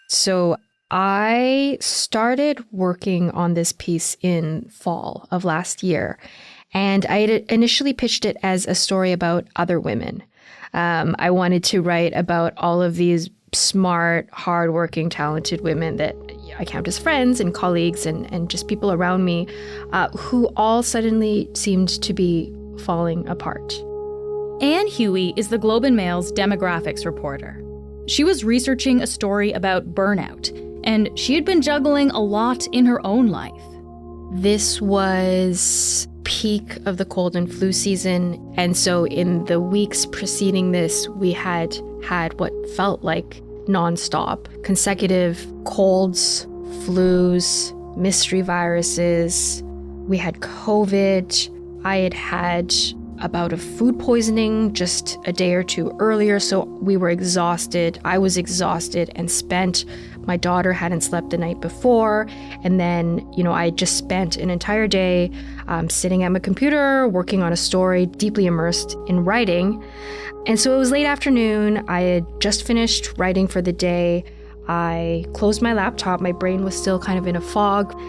So I started working on this piece in fall of last year, and I had initially pitched it as a story about other women. I wanted to write about all of these smart, hardworking, talented women that I count as friends and colleagues and just people around me who all suddenly seemed to be falling apart. Ann Hui is the Globe and Mail's demographics reporter. She was researching a story about burnout, and she had been juggling a lot in her own life. This was peak of the cold and flu season, and so in the weeks preceding this, we had what felt like nonstop, consecutive colds, flus, mystery viruses. We had COVID. I had a bout of food poisoning just a day or two earlier, so we were exhausted. I was exhausted and spent. My daughter hadn't slept the night before, and then, I just spent an entire day sitting at my computer, working on a story, deeply immersed in writing. And so it was late afternoon. I had just finished writing for the day. I closed my laptop. My brain was still kind of in a fog.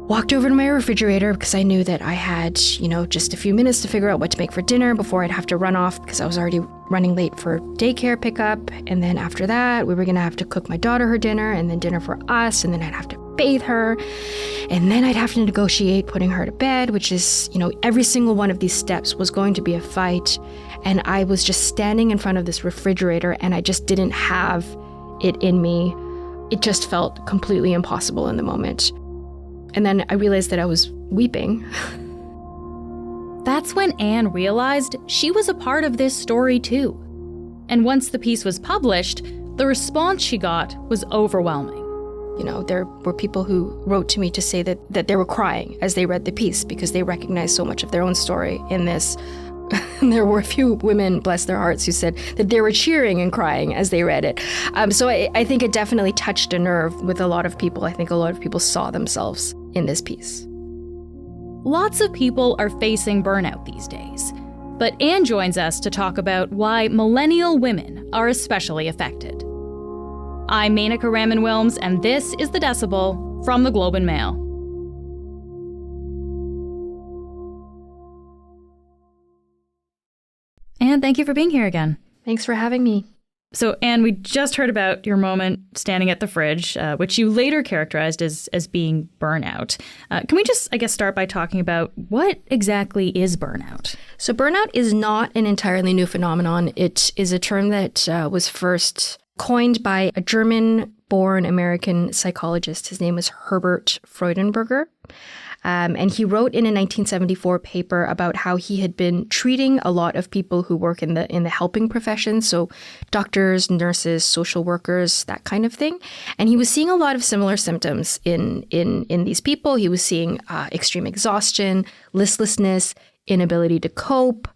Walked over to my refrigerator because I knew that I had, just a few minutes to figure out what to make for dinner before I'd have to run off because I was already running late for daycare pickup. And then after that, we were going to have to cook my daughter her dinner and then dinner for us. And then I'd have to bathe her. And then I'd have to negotiate putting her to bed, which is, every single one of these steps was going to be a fight. And I was just standing in front of this refrigerator and I just didn't have it in me. It just felt completely impossible in the moment. And then I realized that I was weeping. That's when Ann realized she was a part of this story too. And once the piece was published, the response she got was overwhelming. There were people who wrote to me to say that they were crying as they read the piece because they recognized so much of their own story in this. And there were a few women, bless their hearts, who said that they were cheering and crying as they read it. So I think it definitely touched a nerve with a lot of people. I think a lot of people saw themselves in this piece. Lots of people are facing burnout these days. But Ann joins us to talk about why millennial women are especially affected. I'm Menaka Raman-Wilms, and this is The Decibel from the Globe and Mail. Ann, thank you for being here again. Thanks for having me. So, Ann, we just heard about your moment standing at the fridge, which you later characterized as being burnout. Can we just, start by talking about what exactly is burnout? So burnout is not an entirely new phenomenon. It is a term that was first coined by a German-born American psychologist. His name was Herbert Freudenberger. And he wrote in a 1974 paper about how he had been treating a lot of people who work in the helping professions, so doctors, nurses, social workers, that kind of thing. And he was seeing a lot of similar symptoms in these people. He was seeing extreme exhaustion, listlessness, inability to cope,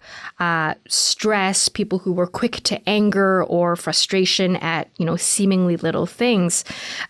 stress, people who were quick to anger or frustration at, seemingly little things.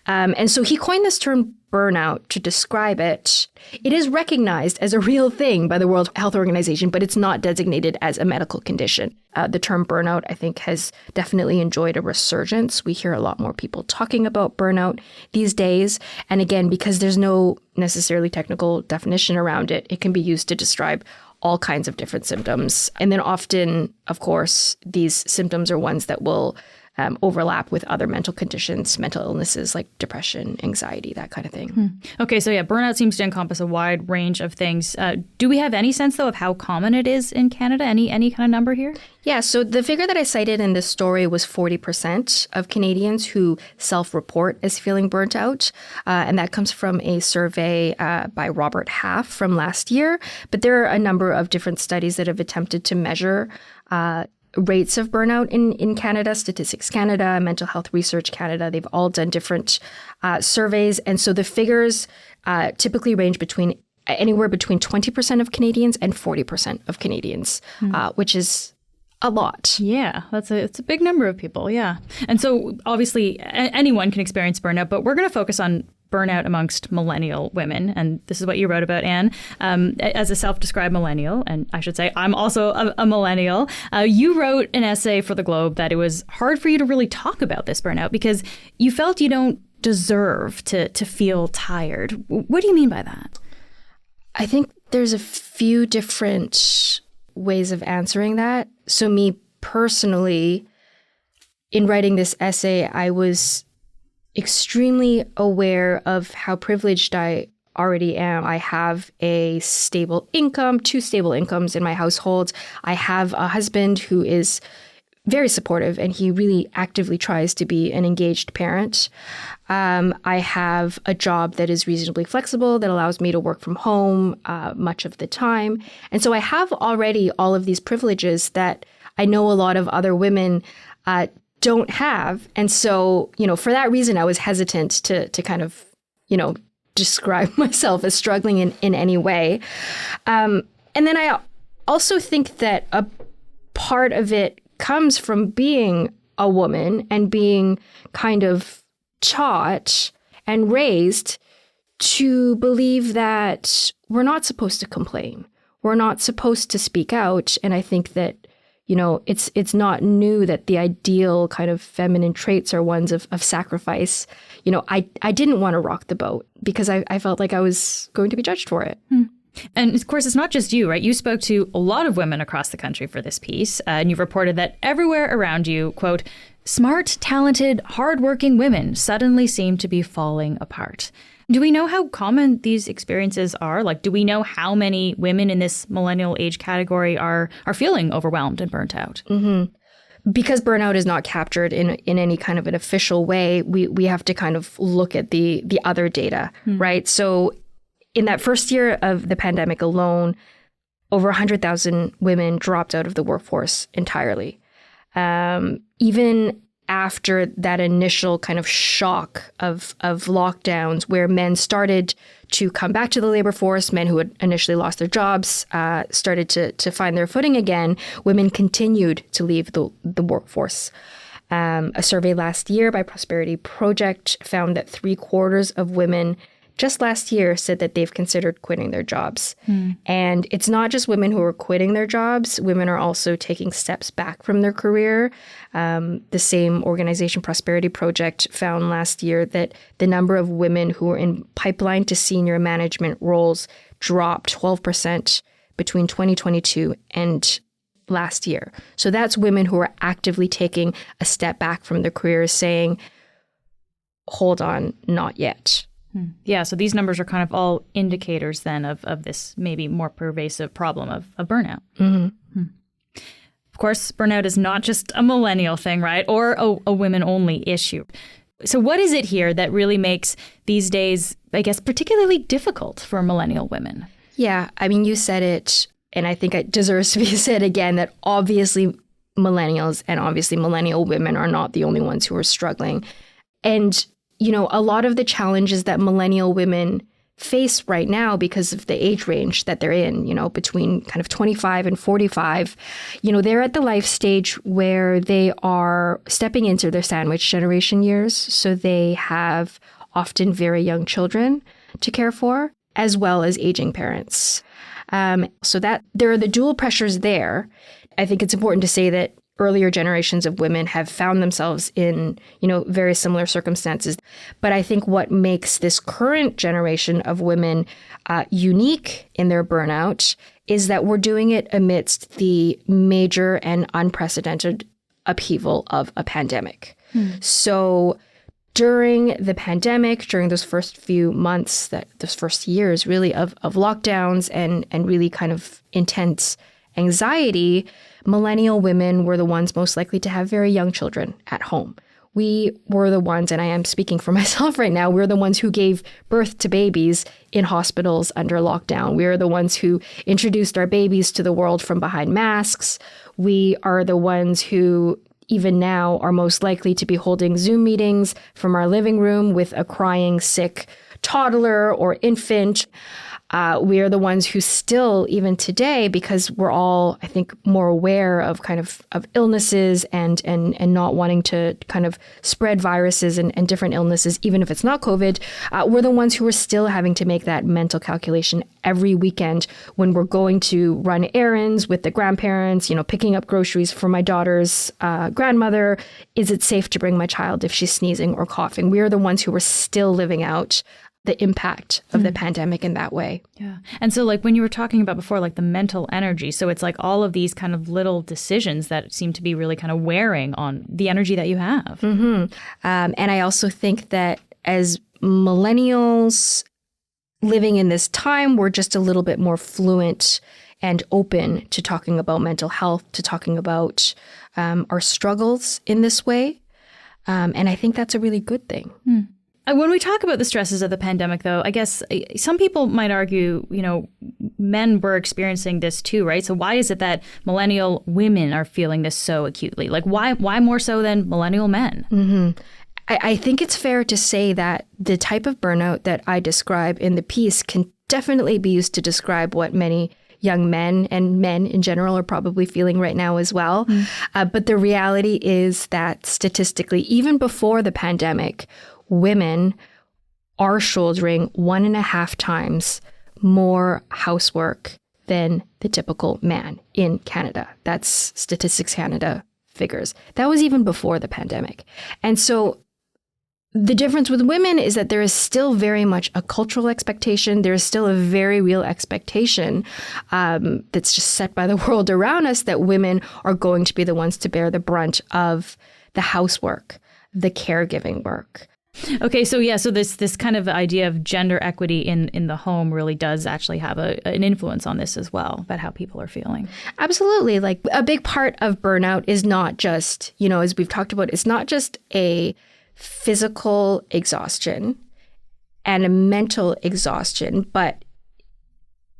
And so he coined this term burnout to describe it. It is recognized as a real thing by the World Health Organization, but it's not designated as a medical condition. The term burnout, I think, has definitely enjoyed a resurgence. We hear a lot more people talking about burnout these days. And again, because there's no necessarily technical definition around it, it can be used to describe all kinds of different symptoms. And then often, of course, these symptoms are ones that will overlap with other mental conditions, mental illnesses like depression, anxiety, that kind of thing. Okay, so burnout seems to encompass a wide range of things. Do we have any sense, though, of how common it is in Canada? Any kind of number here? Yeah, so the figure that I cited in this story was 40% of Canadians who self-report as feeling burnt out. And that comes from a survey by Robert Half from last year. But there are a number of different studies that have attempted to measure rates of burnout in Canada. Statistics Canada, Mental Health Research Canada, they've all done different surveys. And so the figures typically range between anywhere between 20% of Canadians and 40% of Canadians, which is a lot. Yeah, it's a big number of people, yeah. And so obviously anyone can experience burnout, but we're going to focus on burnout amongst millennial women. And this is what you wrote about, Anne. As a self-described millennial, and I should say I'm also a millennial, you wrote an essay for The Globe that it was hard for you to really talk about this burnout because you felt you don't deserve to feel tired. What do you mean by that? I think there's a few different ways of answering that. So me personally, in writing this essay, I was extremely aware of how privileged I already am. I have a stable income, 2 stable incomes in my household. I have a husband who is very supportive, and he really actively tries to be an engaged parent. I have a job that is reasonably flexible, that allows me to work from home much of the time. And so I have already all of these privileges that I know a lot of other women don't have. And so, for that reason, I was hesitant to kind of, describe myself as struggling in any way. And then I also think that a part of it comes from being a woman and being kind of taught and raised to believe that we're not supposed to complain. We're not supposed to speak out. And I think that, it's not new that the ideal kind of feminine traits are ones of sacrifice. I didn't want to rock the boat because I felt like I was going to be judged for it. And of course, it's not just you, right? You spoke to a lot of women across the country for this piece, and you reported that everywhere around you, quote, smart, talented, hardworking women suddenly seem to be falling apart. Do we know how common these experiences are? Like, do we know how many women in this millennial age category are feeling overwhelmed and burnt out? Mm-hmm. Because burnout is not captured in any kind of an official way, we have to kind of look at the other data, right? So in that first year of the pandemic alone, over 100,000 women dropped out of the workforce entirely. Even after that initial kind of shock of lockdowns where men started to come back to the labor force, men who had initially lost their jobs started to find their footing again, women continued to leave the workforce. A survey last year by Prosperity Project found that 3/4 of women just last year said that they've considered quitting their jobs. And it's not just women who are quitting their jobs. Women are also taking steps back from their career. The same organization, Prosperity Project, found last year that the number of women who were in pipeline to senior management roles dropped 12% between 2022 and last year. So that's women who are actively taking a step back from their careers saying, hold on, not yet. Yeah, so these numbers are kind of all indicators then of this maybe more pervasive problem of burnout. Mm-hmm. Of course, burnout is not just a millennial thing, right? Or a women-only issue. So what is it here that really makes these days, I guess, particularly difficult for millennial women? Yeah, I mean, you said it, and I think it deserves to be said again, that obviously millennials and obviously millennial women are not the only ones who are struggling. And a lot of the challenges that millennial women face right now because of the age range that they're in, between kind of 25 and 45, they're at the life stage where they are stepping into their sandwich generation years. So they have often very young children to care for, as well as aging parents. So that there are the dual pressures there. I think it's important to say that earlier generations of women have found themselves in, very similar circumstances. But I think what makes this current generation of women unique in their burnout is that we're doing it amidst the major and unprecedented upheaval of a pandemic. So during the pandemic, during those first few months, those first years really of lockdowns and really kind of intense anxiety, millennial women were the ones most likely to have very young children at home. We were the ones, and I am speaking for myself right now, we're the ones who gave birth to babies in hospitals under lockdown. We are the ones who introduced our babies to the world from behind masks. We are the ones who, even now, are most likely to be holding Zoom meetings from our living room with a crying, sick toddler or infant. We are the ones who still, even today, because we're all, I think, more aware of kind of illnesses and not wanting to kind of spread viruses and different illnesses, even if it's not COVID, we're the ones who are still having to make that mental calculation every weekend when we're going to run errands with the grandparents, picking up groceries for my daughter's grandmother. Is it safe to bring my child if she's sneezing or coughing? We are the ones who are still living out the impact of the pandemic in that way. Yeah. And so like when you were talking about before, like the mental energy, so it's like all of these kind of little decisions that seem to be really kind of wearing on the energy that you have. Mm-hmm. And I also think that as millennials living in this time, we're just a little bit more fluent and open to talking about mental health, to talking about our struggles in this way. And I think that's a really good thing. When we talk about the stresses of the pandemic, though, I guess some people might argue, men were experiencing this too, right? So why is it that millennial women are feeling this so acutely? Like, why more so than millennial men? Mm-hmm. I think it's fair to say that the type of burnout that I describe in the piece can definitely be used to describe what many young men and men in general are probably feeling right now as well. But the reality is that statistically, even before the pandemic, women are shouldering 1.5 times more housework than the typical man in Canada. That's Statistics Canada figures. That was even before the pandemic. And so the difference with women is that there is still very much a cultural expectation. There is still a very real expectation that's just set by the world around us that women are going to be the ones to bear the brunt of the housework, the caregiving work. Okay, so this kind of idea of gender equity in the home really does actually have an influence on this as well, about how people are feeling. Absolutely. Like a big part of burnout is not just, as we've talked about, it's not just a physical exhaustion and a mental exhaustion, but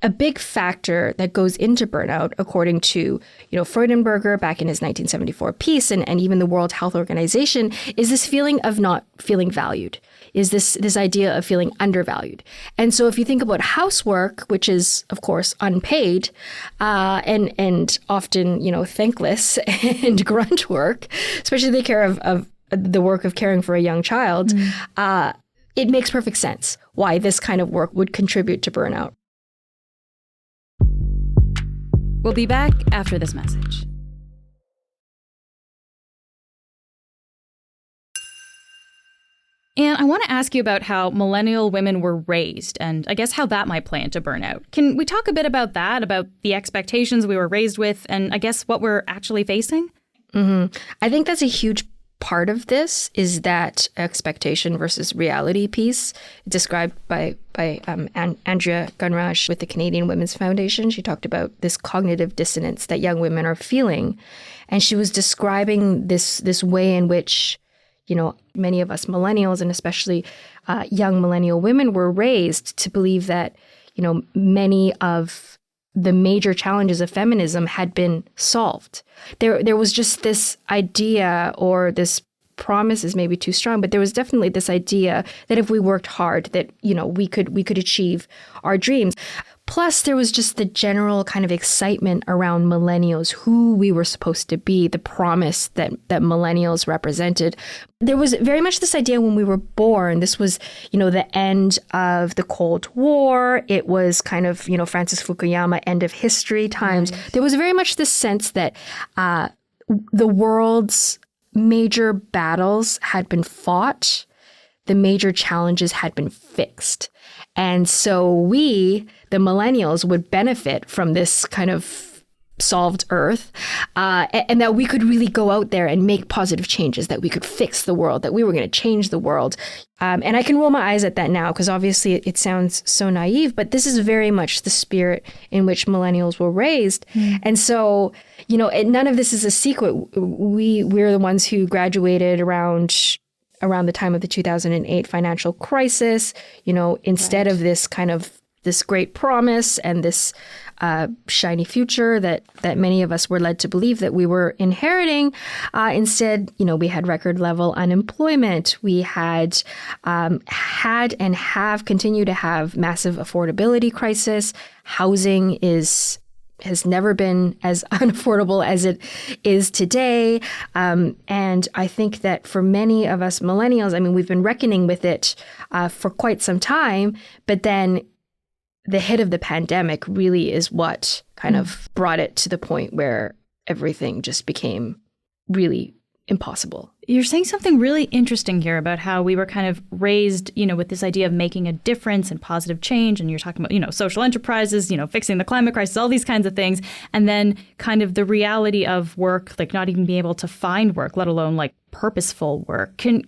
a big factor that goes into burnout, according to, Freudenberger back in his 1974 piece and even the World Health Organization, is this feeling of not feeling valued, is this idea of feeling undervalued. And so if you think about housework, which is, of course, unpaid and often, thankless and grunt work, especially the care of the work of caring for a young child, it makes perfect sense why this kind of work would contribute to burnout. We'll be back after this message. And I want to ask you about how millennial women were raised and I guess how that might play into burnout. Can we talk a bit about that, about the expectations we were raised with and I guess what we're actually facing? Mm-hmm. I think that's a huge part of this is that expectation versus reality piece described by Andrea Gunrash with the Canadian Women's Foundation. She talked about this cognitive dissonance that young women are feeling. And she was describing this way in which, many of us millennials and especially young millennial women were raised to believe that, many of the major challenges of feminism had been solved. There was just this idea, or this promise is maybe too strong, but there was definitely this idea that if we worked hard, that, we could achieve our dreams. Plus, there was just the general kind of excitement around millennials, who we were supposed to be, the promise that millennials represented. There was very much this idea when we were born. This was, the end of the Cold War. It was kind of, Francis Fukuyama, end of history times. Right. There was very much this sense that the world's major battles had been fought. The major challenges had been fixed. And so we, the millennials, would benefit from this kind of solved earth, and that we could really go out there and make positive changes, that we could fix the world, that we were going to change the world. And I can roll my eyes at that now because obviously it sounds so naive, but this is very much the spirit in which millennials were raised. And so, none of this is a secret. We're the ones who graduated around the time of the 2008 financial crisis, instead of this kind of this great promise and this shiny future that many of us were led to believe that we were inheriting. Instead, we had record level unemployment. We had and have continued to have massive affordability crisis. Housing has never been as unaffordable as it is today. And I think that for many of us millennials, we've been reckoning with it for quite some time, but then the hit of the pandemic really is what kind of brought it to the point where everything just became really impossible. You're saying something really interesting here about how we were kind of raised, with this idea of making a difference and positive change. And you're talking about, social enterprises, fixing the climate crisis, all these kinds of things. And then kind of the reality of work, like not even being able to find work, let alone like purposeful work. Can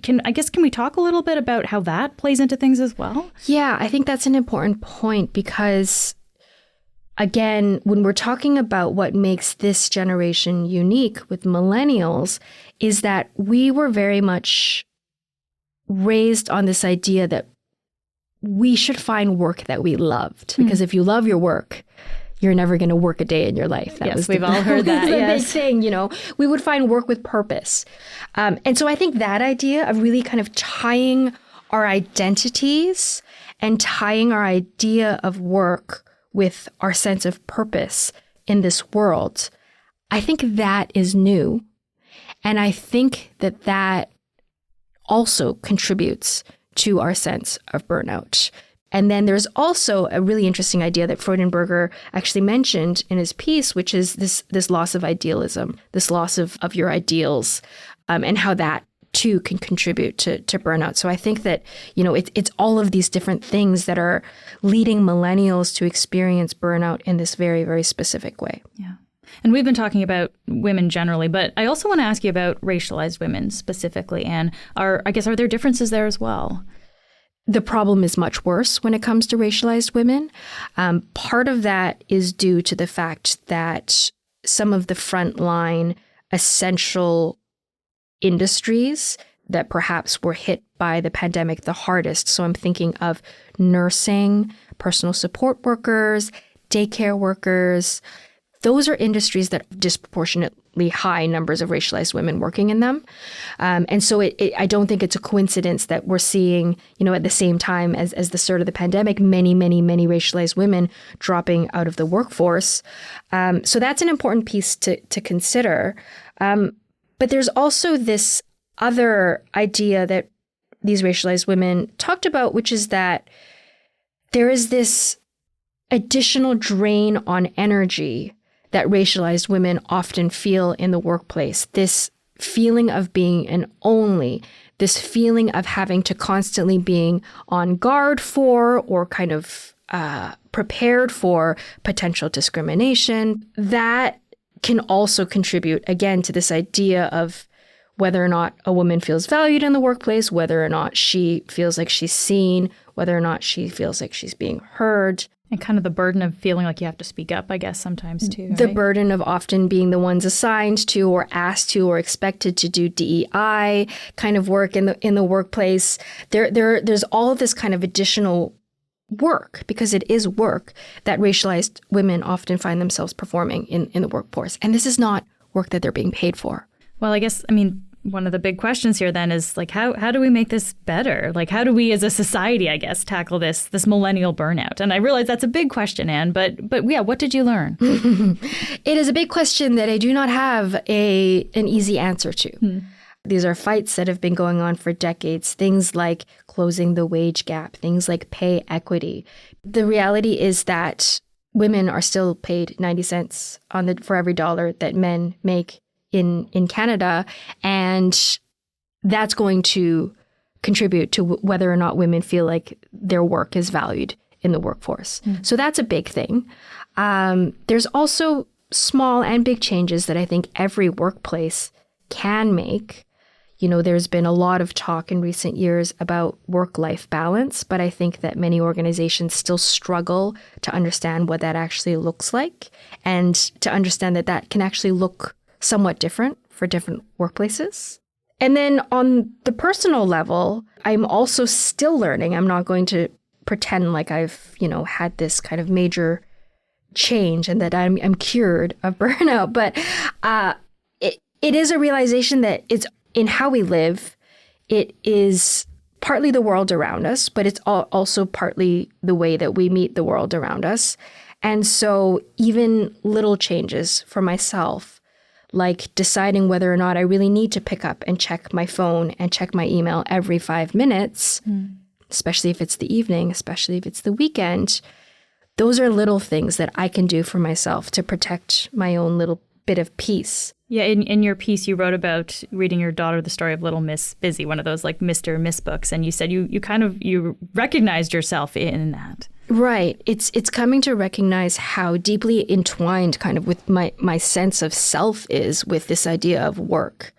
we talk a little bit about how that plays into things as well? Yeah, I think that's an important point because again, when we're talking about what makes this generation unique with millennials is that we were very much raised on this idea that we should find work that we loved. Because if you love your work, you're never going to work a day in your life. We've all heard that. Big thing, we would find work with purpose. And so I think that idea of really kind of tying our identities and tying our idea of work with our sense of purpose in this world, I think that is new. And I think that also contributes to our sense of burnout. And then there's also a really interesting idea that Freudenberger actually mentioned in his piece, which is this loss of idealism, this loss of your ideals, and how that too can contribute to burnout. So I think that, it's all of these different things that are leading millennials to experience burnout in this very, very specific way. Yeah. And we've been talking about women generally, but I also want to ask you about racialized women specifically. And are there differences there as well? The problem is much worse when it comes to racialized women. Part of that is due to the fact that some of the frontline essential industries that perhaps were hit by the pandemic the hardest. So I'm thinking of nursing, personal support workers, daycare workers. Those are industries that have disproportionately high numbers of racialized women working in them. And so I don't think it's a coincidence that we're seeing, at the same time as the start of the pandemic, many, many, many racialized women dropping out of the workforce. So that's an important piece to consider. But there's also this other idea that these racialized women talked about, which is that there is this additional drain on energy that racialized women often feel in the workplace. This feeling of being an only, this feeling of having to constantly being on guard for or kind of prepared for potential discrimination. That can also contribute, again, to this idea of whether or not a woman feels valued in the workplace, whether or not she feels like she's seen, whether or not she feels like she's being heard. And kind of the burden of feeling like you have to speak up, I guess, sometimes too. Right? The burden of often being the ones assigned to or asked to or expected to do DEI kind of work in the workplace. There's all of this kind of additional work, because it is work, that racialized women often find themselves performing in the workforce. And this is not work that they're being paid for. Well, I guess, one of the big questions here then is like, how do we make this better? Like, how do we as a society, I guess, tackle this millennial burnout? And I realize that's a big question, Anne, but yeah, what did you learn? It is a big question that I do not have an easy answer to. These are fights that have been going on for decades, things like closing the wage gap, things like pay equity. The reality is that women are still paid 90 cents for every dollar that men make in Canada, and that's going to contribute to whether or not women feel like their work is valued in the workforce. So that's a big thing. There's also small and big changes that I think every workplace can make. There's been a lot of talk in recent years about work-life balance, but I think that many organizations still struggle to understand what that actually looks like, and to understand that can actually look somewhat different for different workplaces. And then on the personal level, I'm also still learning. I'm not going to pretend like I've, had this kind of major change and that I'm cured of burnout. But it is a realization that it's in how we live. It is partly the world around us, but it's also partly the way that we meet the world around us. And so even little changes for myself, like deciding whether or not I really need to pick up and check my phone and check my email every 5 minutes, especially if it's the evening, especially if it's the weekend, those are little things that I can do for myself to protect my own little bit of peace. Yeah, in your piece, you wrote about reading your daughter the story of Little Miss Busy, one of those like Mr. Miss books, and you said you recognized yourself in that. Right. It's coming to recognize how deeply entwined kind of with my sense of self is with this idea of work,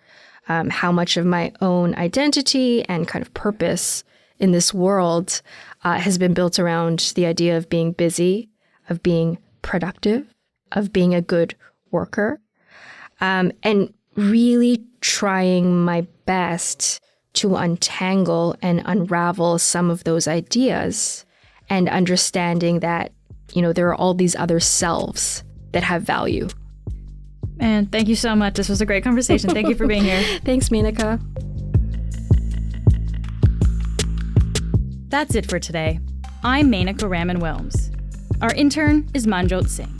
how much of my own identity and kind of purpose in this world has been built around the idea of being busy, of being productive, of being a good worker. And really trying my best to untangle and unravel some of those ideas and understanding that, there are all these other selves that have value. And thank you so much. This was a great conversation. Thank you for being here. Thanks, Menaka. That's it for today. I'm Menaka Raman-Wilms. Our intern is Manjot Singh.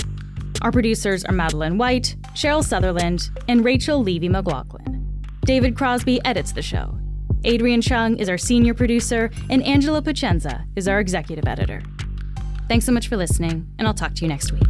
Our producers are Madeline White, Cheryl Sutherland, and Rachel Levy-McLaughlin. David Crosby edits the show. Adrian Chung is our senior producer, and Angela Pacenza is our executive editor. Thanks so much for listening, and I'll talk to you next week.